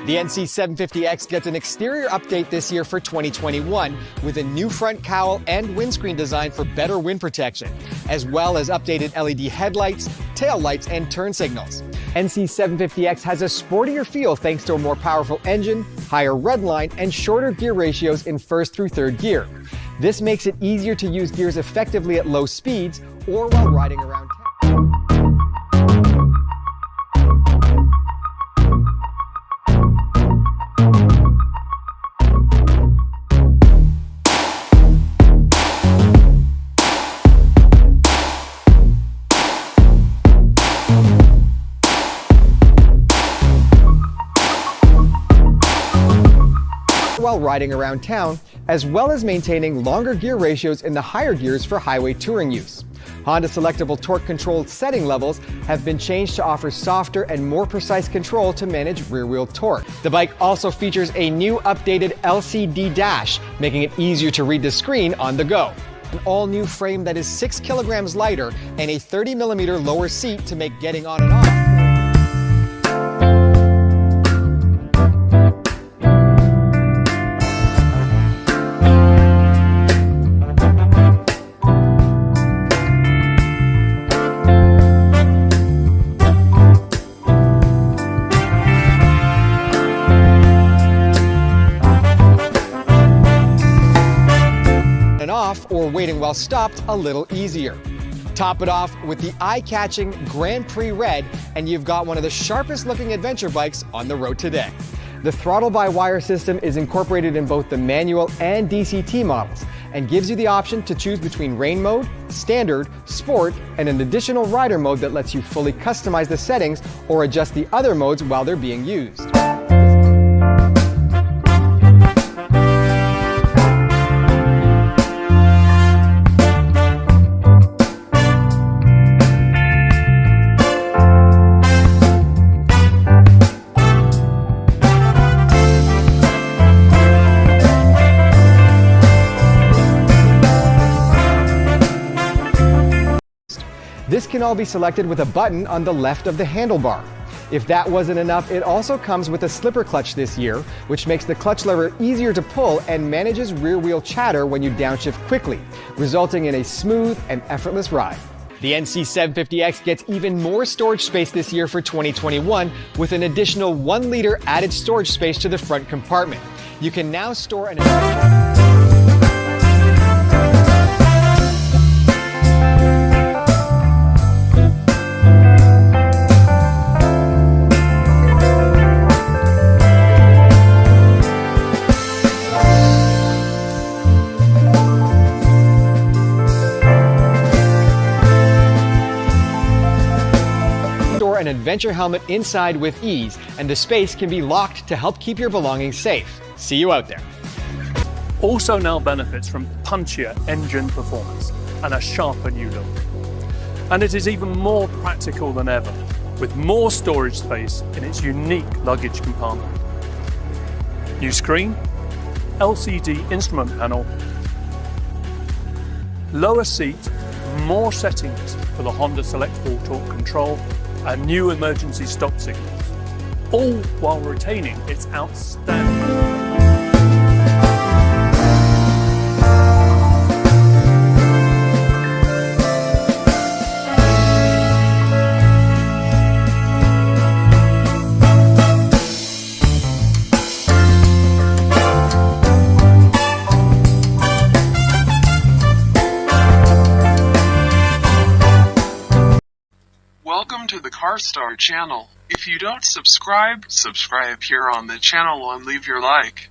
The NC750X gets an exterior update this year for 2021 with a new front cowl and windscreen design for better wind protection, as well as updated LED headlights, tail lights, and turn signals. NC750X has a sportier feel thanks to a more powerful engine, higher redline, and shorter gear ratios in first through third gear. This makes it easier to use gears effectively at low speeds or while riding around town. While riding around town, as well as maintaining longer gear ratios in the higher gears for highway touring use. Honda Selectable Torque Control setting levels have been changed to offer softer and more precise control to manage rear-wheel torque. The bike also features a new updated LCD dash, making it easier to read the screen on the go. An all-new frame that is 6 kilograms lighter and a 30mm lower seat to make getting on and off or waiting while stopped a little easier. Top it off with the eye-catching Grand Prix Red, and you've got one of the sharpest looking adventure bikes on the road today. The throttle-by-wire system is incorporated in both the manual and DCT models and gives you the option to choose between rain mode, standard, sport, and an additional rider mode that lets you fully customize the settings or adjust the other modes while they're being used. This can all be selected with a button on the left of the handlebar. If that wasn't enough, it also comes with a slipper clutch this year, which makes the clutch lever easier to pull and manages rear wheel chatter when you downshift quickly, resulting in a smooth and effortless ride. The NC750X gets even more storage space this year for 2021 with an additional 1 liter added storage space to the front compartment. You can now store an an adventure helmet inside with ease, and the space can be locked to help keep your belongings safe. See you out there. Also now benefits from punchier engine performance and a sharper new look. And it is even more practical than ever, with more storage space in its unique luggage compartment. New screen, LCD instrument panel, lower seat, more settings for the Honda Selectable Torque Control, and new emergency stop signals, all while retaining its outstanding. Welcome to the Carwstar channel. If you don't subscribe here on the channel and leave your like.